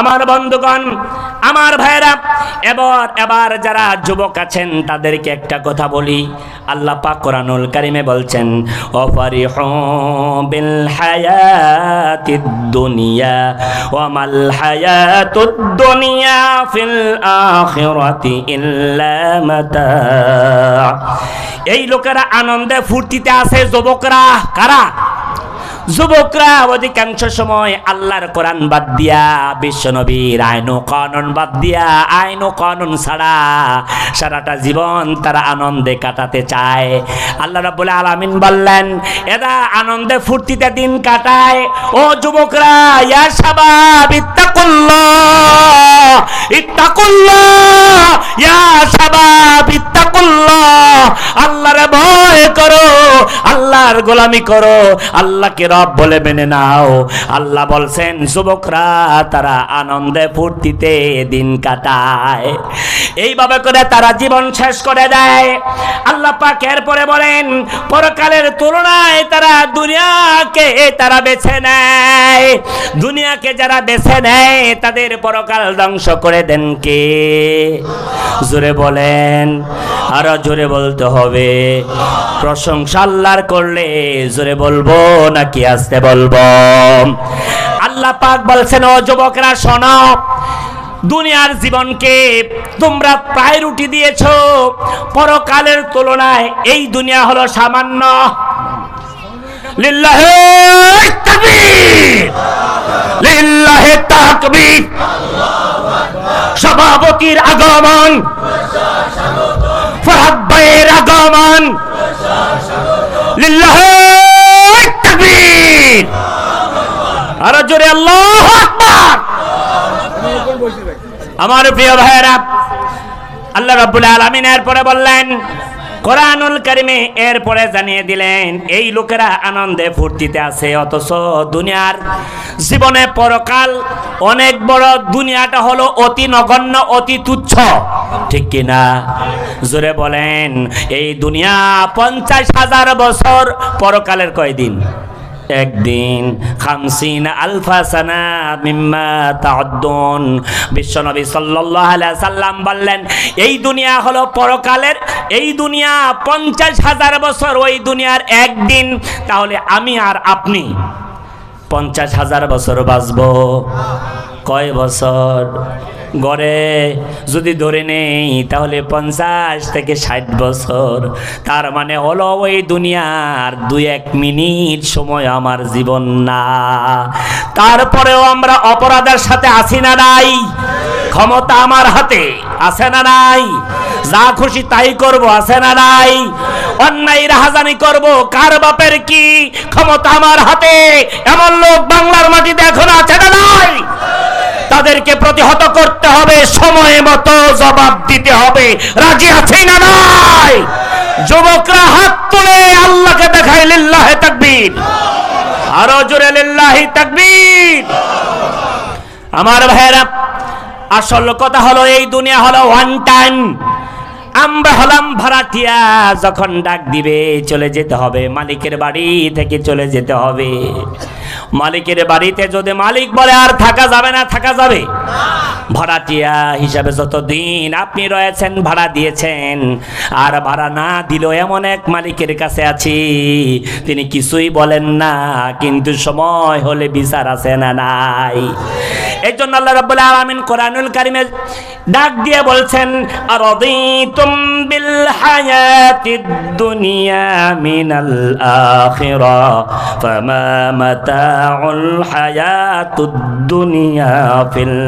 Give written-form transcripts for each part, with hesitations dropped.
আমার বন্ধুগণ, আমার ভাইরা, এবার যারা যুবক আছেন তাদেরকে একটা কথা বলি। আল্লাহ পাক কোরআনুল কারীমে বলছেন, ওয়াফারিহু বিল হায়াতিদ দুনিয়া ওয়া মাল হায়াতুদ দুনিয়া ফিল আখিরাতি ইল্লা মাতা। এই লোকেরা আনন্দে ফুর্তিতে আছে। যুবকরা কারা? যুবকরা অধিকাংশ সময় আল্লাহর কোরআন বাদ দিয়া, বিশ্বনবীর আইন ও কানুন বাদ দিয়া, আইন ও কানুন ছাড়া সারাটা জীবন তারা আনন্দে কাটাতে চায়। আল্লাহ রাব্বুল আলামিন বললেন, এরা আনন্দে ফুর্তিতে দিন কাটায়। ও যুবকরা, ইয়া শাবাব ইত্তাকুল্লাহ, ইত্তাকুল্লাহ, ইয়া শাবাব ইত্তাকুল্লাহ। আল্লাহর ভয় করো, আল্লাহর গোলামি করো, আল্লাহকে রব বলে মেনে নাও। আল্লাহ বলছেন যুবকরা তারা আনন্দে ফুর্তিতে দিন কাটায়, এইভাবে করে তারা জীবন শেষ করে দেয়। আল্লাহ পাক এরপরে বলেন, পরকালের তুলনায় তারা দুনিয়াকে তারা বেছে নেয়। দুনিয়াকে যারা বেছে নেয় তাদের পরকাল ধ্বংস করে দেন কে? জোরে বলেন, আরো জোরে বলতে হবে। প্রশংসা আল্লাহর করলে জোরে বলবো নাকি আস্তে বলবো? আল্লাহ পাক বলছেন, ও যুবকরা শোনো, দুনিয়ার জীবনকে তোমরা প্রায়োরিটি দিয়েছো, পরকালের তুলনায় এই দুনিয়া হলো সামান্য। লিল্লাহি তাকবীর, লিল্লাহি তাকবীর। সভাপতির আগমন, ফরহাদ ভাইয়ের আগমন, লিল্লাহি তাকবীর। আর জোরে আল্লাহু আকবার। আমার প্রিয় ভাইরা, আল্লাহ রাব্বুল আলামিন এরপরে বললেন কোরআনুল কারীমে, এরপরে জানিয়ে দিলেন এই লোকেরা আনন্দে ফুর্তিতে আছে, অথচ দুনিয়ার জীবনে পরকাল অনেক বড়। দুনিয়াটা হলো অতি নগণ্য, অতি তুচ্ছ, ঠিক কিনা? জোরে বলেন। এই দুনিয়া 50,000 বছর, পরকালের কয়দিন? একদিন। 50 আলফা সানা মিম্মা তাউদ্দুন। বিশ্বনবী সাল্লাল্লাহু আলাইহি সাল্লাম বললেন, এই দুনিয়া হলো পরকালের, এই দুনিয়া 50,000 বছর, ওই দুনিয়ার একদিন। তাহলে আমি আর আপনি 50,000 বছর বাঁচবো। কয় বছর? গড়ে যদি ধরে নেই তাহলে 50 থেকে 60 বছর। তার মানে হলো ওই দুনিয়ার 2-1 মিনিট সময় আমার জীবন না। তারপরেও আমরা অপরাধের সাথে আছি না নাই? ক্ষমতা আমার হাতে আছে না নাই? যা খুশি তাই করব, আছে না নাই? অন্যায় রাহাজানি করব, কার বাপের কি ক্ষমতা আমার হাতে? এমন লোক বাংলার মাটিতে এখন আছে না নাই? তাদেরকে প্রতিহত করতে হবে, সময় মতো জবাব দিতে হবে। রাজি আছে না নাই? যুবকরা হাত তুলে আল্লাহকে দেখাই, লিল্লাহি তাকবীর। আরো জোরে লিল্লাহি তাকবীর। আমার ভাইরা, আসল কথা হলো এই দুনিয়া হলো ওয়ান টাইম। আমরা হলাম ভাড়াটিয়া, যখন ডাক দিবে চলে যেতে হবে, মালিকের বাড়ি থেকে চলে যেতে হবে। মালিকের বাড়িতে যদি মালিক বলে আর থাকা যাবে না, থাকা যাবে? ভাড়াটিয়া হিসাবে যতদিন আপনি রয়েছেন, ভাড়া দিয়েছেন, আর ভাড়া না দিলেও এমন এক মালিকের কাছে আছি তিনি কিছুই বলেন না, কিন্তু সময় হলে বিচার আছে না নাই? এই জন্য আল্লাহ রাব্বুল আলামিন কোরআনুল কারীমে ডাক দিয়ে বলছেন, আরাদিতুম বিল হায়াতিদ দুনিয়া মিনাল আখিরা ফামা মাতাউল হায়াতুদ দুনিয়া ফিল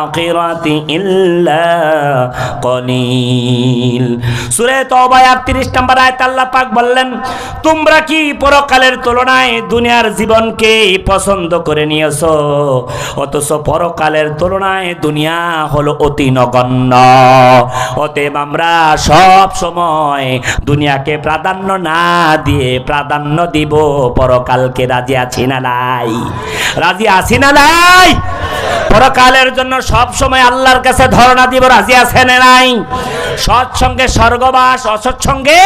আখিরাতি ইল্লা কলিল। সূরা তওবা ৩৮ নম্বর আয়াত আল্লাহ পাক বললেন, তোমরা কি পরকালের তুলনায় দুনিয়ার জীবনকে পছন্দ করে নিয়েছো, অথচ পরকালের তুলনায় দুনিয়া হলো অতি নগণ্য। অতএব আমরা সব সময় দুনিয়াকে প্রাধান্য না দিয়ে প্রাধান্য দিব পরকালকে। রাজি আছি না নাই? রাজি আছি না নাই? পরকালের জন্য সব সময় আল্লাহর কাছে ধরনা দিব, রাজি আছেন নাই? সৎসঙ্গে স্বর্গবাস, অসৎসঙ্গে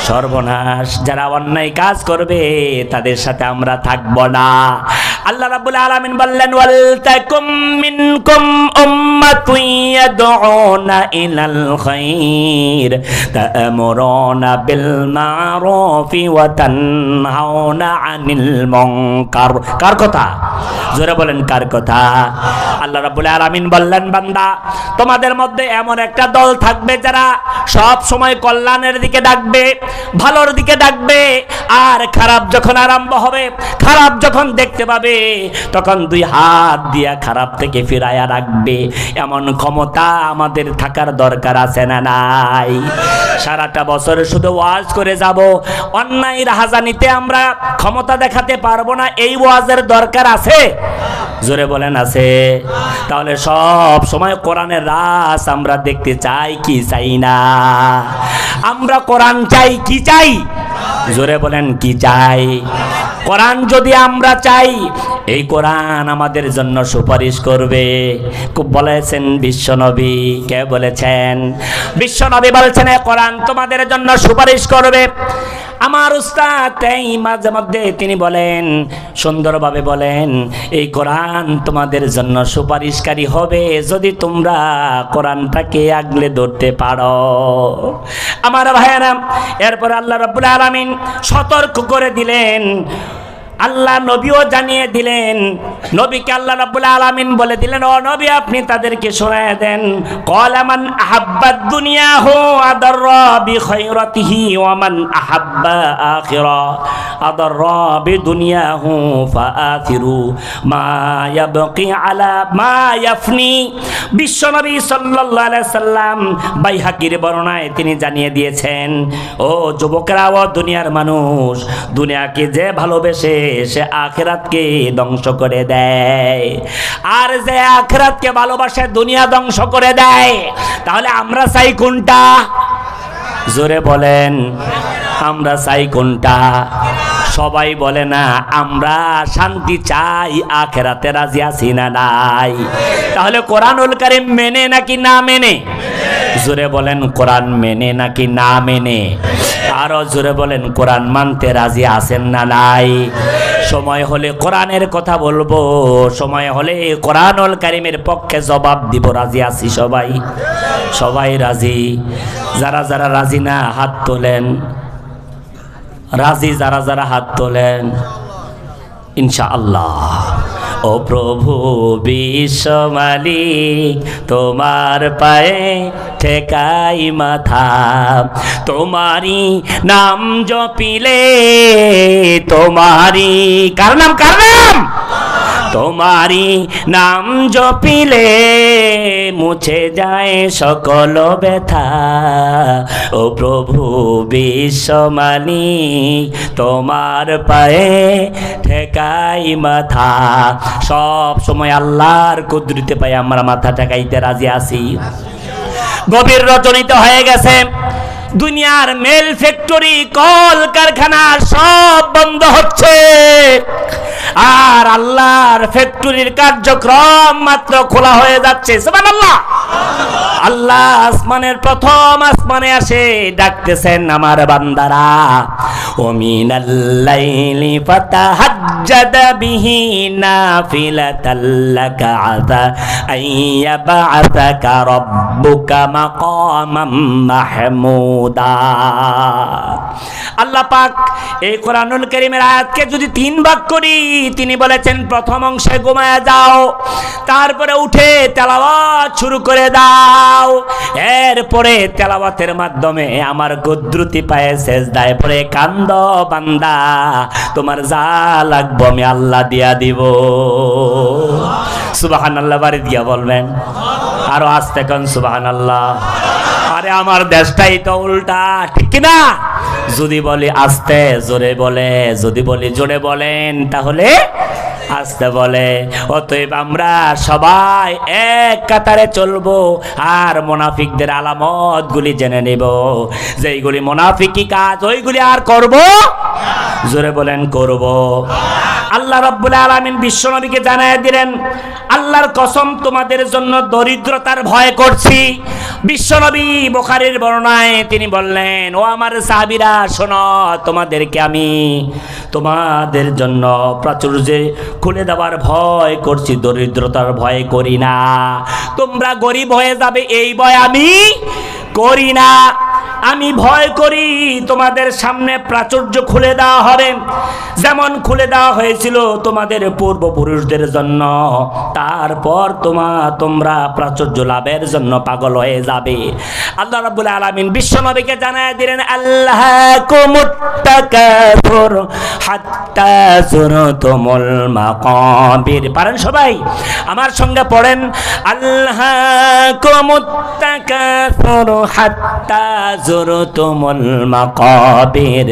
সর্বনাশ। যারা অন্যায় কাজ করবে তাদের সাথে আমরা থাকব না। আল্লাহ রাব্বুল আলামিন বললেন, ওয়াল তাকুম মিনকুম উম্মাতুন ইয়াদউনা ইলাল খায়র তা'মুরুনা বিল মা'রুফি ওয়া তানহাউনা আনিল মুনকার। কার কথা? জোরে বলেন, কার কথা? আল্লাহ রাব্বুল আলামিন বললেন, বান্দা তোমাদের মধ্যে এমন একটা দল থাকবে যারা সব সময় কল্যাণের দিকে ডাকবে, ভালোর দিকে ডাকবে, আর খারাপ যখন আরম্ভ হবে, খারাপ যখন দেখতে পাবে, তখন দুই হাত দিয়া খারাপ থেকে ফিরাইয়া রাখবে। এমন ক্ষমতা আমাদের থাকার দরকার আছে না নাই? সারাটা বছর শুধু ওয়াজ করে যাব, অন্যায় রাহাজানিতে আমরা ক্ষমতা দেখাতে পারবো না, এই ওয়াজের দরকার আছে? জোরে বলেন, আছে? তাহলে সব সময় কোরআনের রাস আমরা দেখতে চাই কি চাই না? আমরা কোরআন চাই কি চাই? জোরে বলেন, কি চাই? কোরআন যদি আমরা চাই, এই কোরআন আমাদের জন্য সুপারিশ করবে। খুব বলেছেন বিশ্বনবী। কে বলেছেন? বিশ্বনবী বলছেন, এই কোরআন তোমাদের জন্য সুপারিশ করবে। আমার উস্তাদ এই মাঝে মধ্যে তিনি বলেন, সুন্দরভাবে বলেন, এই কোরআন তোমাদের জন্য সুপারিশকারী হবে যদি তোমরা কোরআনটাকে আগলে ধরতে পারো। আমার ভাইয়েরা, এরপর আল্লাহ রাব্বুল আলামিন সতর্ক করে দিলেন, আল্লাহ নবীও জানিয়ে দিলেন। নবীকে আল্লাহ রাব্বুল আলামিন বলে দিলেন, ও নবী আপনি তাদেরকে শোনায় দেন, ক্বালা মান আহাব্বাদ দুনিয়াহু আদাররা বিখায়রাতিহি ওয়া মান আহাব্বা আখিরা আদাররা বিদুনিয়াহু ফাআথিরু মা ইয়াবকি আলা মা ইয়াফনি। বিশ্বনবী সাল্লাল্লাহু আলাইহি সাল্লাম বাইহাকির বর্ণনায় তিনি জানিয়ে দিয়েছেন, ও যুবকরা, ও দুনিয়ার মানুষ, দুনিয়াকে যে ভালোবেসে সে আখিরাতকে ধ্বংস করে দেয়, আর যে আখিরাতকে ভালোবাসে দুনিয়া ধ্বংস করে দেয়। তাহলে আমরা চাই কোনটা? জোরে বলেন, আমরা চাই কোনটা? সবাই বলে না আমরা শান্তি চাই, আখিরাতে রাজি আছি না নাই? তাহলে কোরআনুল কারীম মেনে নাকি না মেনে? জোরে বলেন, কোরআন মেনে নাকি না মেনে? আরো জোরে বলেন, কোরআন মানতে রাজি আছেন না নাই? সময় হলে কোরআনের কথা বলবো, সময় হলে কোরআনুল কারীমের পক্ষে জবাব দিব। রাজি আছি সবাই? সবাই রাজি? যারা যারা রাজি না হাত তোলেন। রাজি যারা যারা হাত তোলেন ইনশাআল্লাহ। ও প্রভু বিশ্ব মালিক, তোমার পায়ে ঠেকাই মাথা, তোমারি নাম জপিলে, তোমারি কার নাম? কার নাম? তোমারি নাম জপিলে মুছে যায় সকল ব্যথা। ও প্রভু বিশ্ব মালিক, তোমার পায়ে ঠেকাই মাথা। সব সময় আল্লাহর কুদরতে পাই আমরা মাথা ঠেকাইতে রাজি আছি। গভীর রজনীতে হয়ে গেছে, দুনিয়ার মেল ফ্যাক্টরি, কল কারখানা সব বন্ধ হচ্ছে, আর আল্লাহর ফ্যাক্টরির কার্যক্রম মাত্র খোলা হয়ে যাচ্ছে। সুবহানাল্লাহ। আল্লাহ আসমানের প্রথম আসমানে আসে ডাকতেছেন, আমার বান্দারা, ও মিনাল লাইলি ফাতাহাজ্জাদ বিহি নাফিলাতাল লাকা আযা আইয়াবআসাকা রাব্বুকা মাকামাম মাহমুদা। আল্লাহ পাক এই কোরআনুল কারীমের আয়াতকে যদি তিন ভাগ করি, তিনি বলেছেন প্রথম অংশে ঘুমায়া যাও, তারপরে উঠে তেলাওয়াত শুরু করে দাও, এরপরে তেলাওয়াতের মাধ্যমে আমার কুদরতি পায়ে সেজদায় পড়ে কান্দ বান্দা, তোমার যা লাগবে আমি আল্লাহ দিয়া দিব। সুবহানাল্লাহ বাড়ি দিয়া বলবেন, আরো আস্তে কোন সুবহানাল্লাহ। আরে আমার দেশটাই তো উল্টা, ঠিক না? যদি বলি আস্তে জোরে বলে, যদি বলি জোরে বলেন, তাহলে আসতে বলে। অতএব আমরা সবাই এক কাতারে চলবো আর মুনাফিকদের আলামতগুলি জেনে নেব, যেইগুলি মুনাফিকি কাজ ওইগুলি আর করব, জোরে বলেন করব। আল্লাহ রাব্বুল আলামিন বিশ্বনবীকে জানায় দিলেন, আল্লাহর কসম তোমাদের জন্য দরিদ্রতার ভয় করছি। বিশ্বনবী বুখারীর বর্ণনায় তিনি বললেন, ও আমার সাহাবীরা শোনো, তোমাদেরকে আমি তোমাদের জন্য প্রাচুর্যে খুলে দেওয়ার ভয় করছি, দরিদ্রতার ভয় করি না। তোমরা গরিব হয়ে যাবে এই ভয় আমি করি না। আমি ভয় করি তোমাদের সামনে প্রাচুর্য খুলে দেওয়া হবে, যেমন খুলে দেওয়া হয়েছিল তোমাদের পূর্বপুরুষদের জন্য। তারপর তোমরা প্রাচুর্য লাভের জন্য পাগল হয়ে যাবে। আল্লাহ রাব্বুল আলামিন বিশ্বনবীকে জানায় দিলেন, আল্লাহকুমুত তাকাসুর হাত্তা যুরতুমুল মাকাবির। পারেন সবাই আমার সঙ্গে পড়েন, আল্লাহকুমুত তাকাসুর হাত্তা যুরতুমুল মাকাবির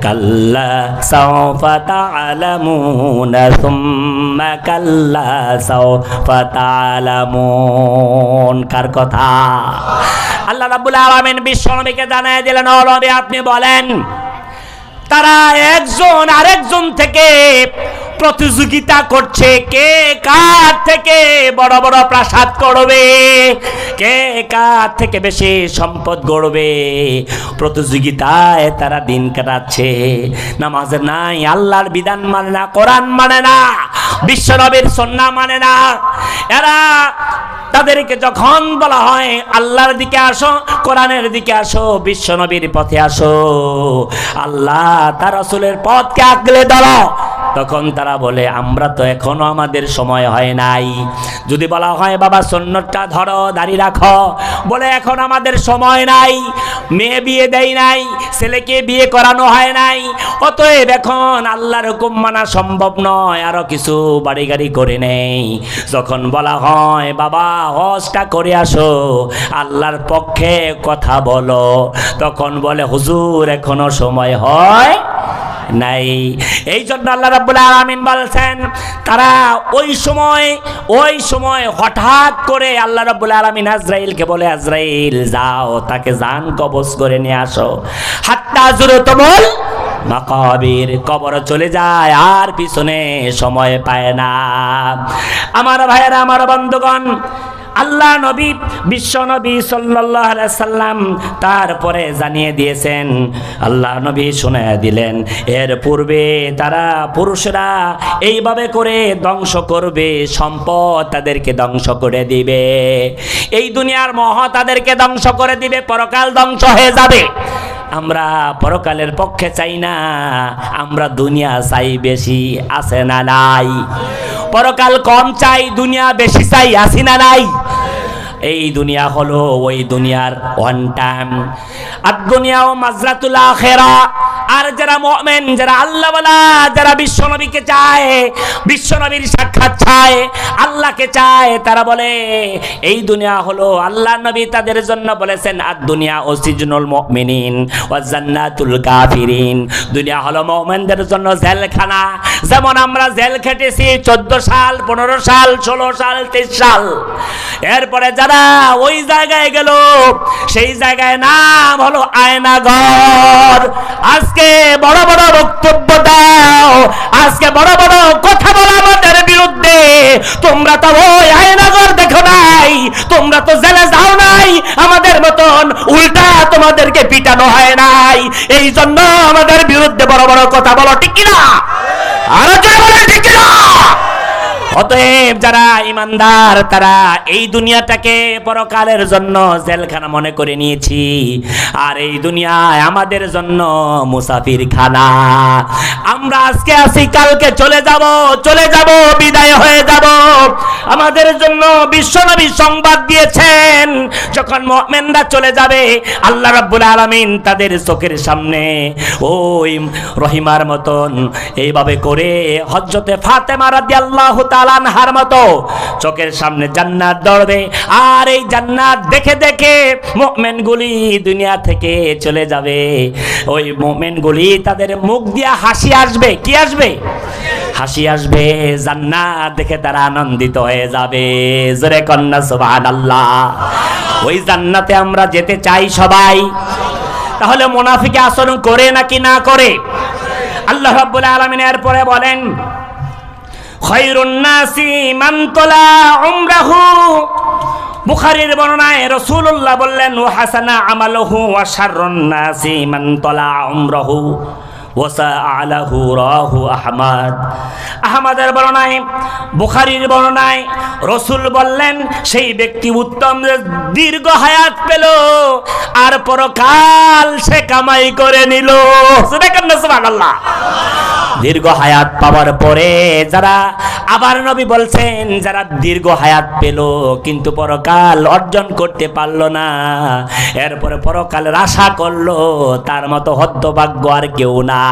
কাল্লা সাওফা তা'লামুনা সুম্মা কাল্লা সাওফা তা'লামুন। কার কথা? আল্লাহ রাব্বুল আলামিন বিশ্বনবীকে জানায় দিলেন, ও নবী আপনি বলেন, তারা একজন আরেকজন থেকে প্রতিযোগিতা করছে, কে কার থেকে বড় বড় প্রাসাদ করবে, কে কার থেকে বেশি সম্পদ গড়বে। প্রতিযোগিতায় তারা দিন কাটাচ্ছে, নামাজ নাই, আল্লাহর বিধান মানে না, কোরআন মানে না, বিশ্বনবীর সুন্নাহ মানে না। এরা তাদেরকে যখন বলা হয় আল্লাহর দিকে আসো, কোরআনের দিকে আসো, বিশ্বনবীর পথে আসো, আল্লাহ তার রাসূলের পথকে আগলে ধরো, তখন তারা বলে আমরা তো এখনো আমাদের সময় হয় নাই। যদি বলা হয় বাবা সুন্নতটা ধরো, দাড়ি রাখো, বলে এখন আমাদের সময় নাই, মেয়ে বিয়ে দেয় নাই, ছেলেকে বিয়ে করানো হয় নাই, অতএব এখন আল্লাহর হুকুম মানা সম্ভব নয়, আরো কিছু বাড়ি গাড়ি করে নেই। যখন বলা হয় বাবা হজটা করে আসো, আল্লাহর পক্ষে কথা বলো, তখন বলে হুজুর এখনো সময় হয় নাই। এই জন্য আল্লাহ রাব্বুল আলামিন বলছেন, তারা ওই সময় হঠাৎ করে আল্লাহ রাব্বুল আলামিন আজরাইলকে বলে, আজরাইল যাও তাকে জান কবজ করে নিয়ে আসো। হাত্তা যুরতুমুল মাকাবির, কবর চলে যায় আর পিছনে সময় পায় না। আমার ভাইয়েরা, আমার বন্ধুগণ, আল্লাহ নবী বিশ্ব নবী সাল্লাল্লাহু আলাইহি সাল্লাম তারপরে জানিয়ে দিয়েছেন, আল্লাহ নবী শুনিয়ে দিলেন, এর পূর্বে তারা পুরুষরা এইভাবে করে ধ্বংস করবে, সম্পদ তাদেরকে ধ্বংস করে দিবে, এই দুনিয়ার মোহ তাদেরকে ধ্বংস করে দিবে, পরকাল ধ্বংস হয়ে যাবে। আমরা পরকালের পক্ষে চাই না, আমরা দুনিয়া চাই বেশি, আছে না নাই? পরকাল কম চাই, দুনিয়া বেশি চাই, আছি না নাই? এই দুনিয়া হলো ওই দুনিয়ার ওয়ান টাইম, আর দুনিয়াও মাজরাতুল আখিরা। আর যারা মুমিন, যারা আল্লাহওয়ালা, যারা বিশ্বনবীকে চায়, বিশ্বনবীর সাক্ষাৎ চায়, আল্লাহকে চায়, তারা বলে এই দুনিয়া হলো, আল্লাহ নবী তাদের জন্য বলেছেন, আর দুনিয়া ও সিজনুল মুমিনিন ওয়া জান্নাতুল কাফিরিন। দুনিয়া হলো মুমিনদের জন্য জেলখানা। যেমন আমরা জেল খেটেছি 14 সাল, 15 সাল, 16 সাল, 23 সাল, এরপরে যারা ওই জায়গায় গেল, সেই জায়গায় নাম হলো আয়নাঘর। আজকে বড় বড় বক্তব্য দাও, আজকে বড় বড় কথা বলো আমাদের বিরুদ্ধে, তোমরা তো ওই আয়নাঘর দেখো নাই, তোমরা তো জেলে যাও নাই, আমাদের মতন উল্টা তোমাদেরকে পিটানো হয় নাই, এই জন্য আমাদের বিরুদ্ধে বড় বড় কথা বলো, ঠিক কিনা? আরো জোরে বলো, ঠিক কিনা? অতএব যারা ইমানদার, তারা এই দুনিয়াটাকে পরকালের জন্য জেলখানা মনে করে নিয়েছি, আর এই দুনিয়ায় আমাদের জন্য মুসাফির খানা। আমরা আজকে আছি, কালকে চলে যাব, বিদায় হয়ে যাব। আমাদের জন্য বিশ্বনবী সংবাদ দিয়েছেন, যখন মুমিনরা চলে যাবে, আল্লাহ রাব্বুল আলামিন তাদের চোখের সামনে ওই রহিমার মতন এইভাবে করে হযরতে ফাতেমা রাদিয়াল্লাহু তাআলা আনহার মতো চোখের সামনে জান্নাত দৌড়বে, আর এই জান্নাত দেখে দেখে মুমিনগুলি দুনিয়া থেকে চলে যাবে। ওই মুমিনগুলি তাদের মুখ দিয়ে হাসি আসবে, কি আসবে? হাসি আসবে, জান্নাত দেখে তারা আনন্দিত হয়ে যাবে। জোরে কন্যা সুবহানাল্লাহ। ওই জান্নাতে আমরা যেতে চাই সবাই। তাহলে মুনাফিকে আচরণ করে নাকি না করে? আল্লাহ রাব্বুল আলামিন এরপরে বলেন, খায়রুন নাসি মান তালা উমরাহু। বুখারীর বর্ণনায় রাসূলুল্লাহ বললেন, ওয়া হাসানা আমালুহু ওয়া শাররুন নাসি মান তালা উমরাহু ওয়া সাআলাহু রাহু আহমদ। আহমদের বর্ণনায়, বুখারীর বর্ণনায় রাসূল বললেন, সেই ব্যক্তি উত্তম দীর্ঘ হায়াত পেল আর পরকাল সে কামাই করে নিল। সুবহানাল্লাহ। দীর্ঘ হায়াত পাওয়ার পরে যারা, আবার নবী বলছেন, যারা দীর্ঘ হায়াত পেল কিন্তু পরকাল অর্জন করতে পারলো না, এরপরে পরকালের আশা করলো, তার মতো হতভাগ্য আর কেউ নাই।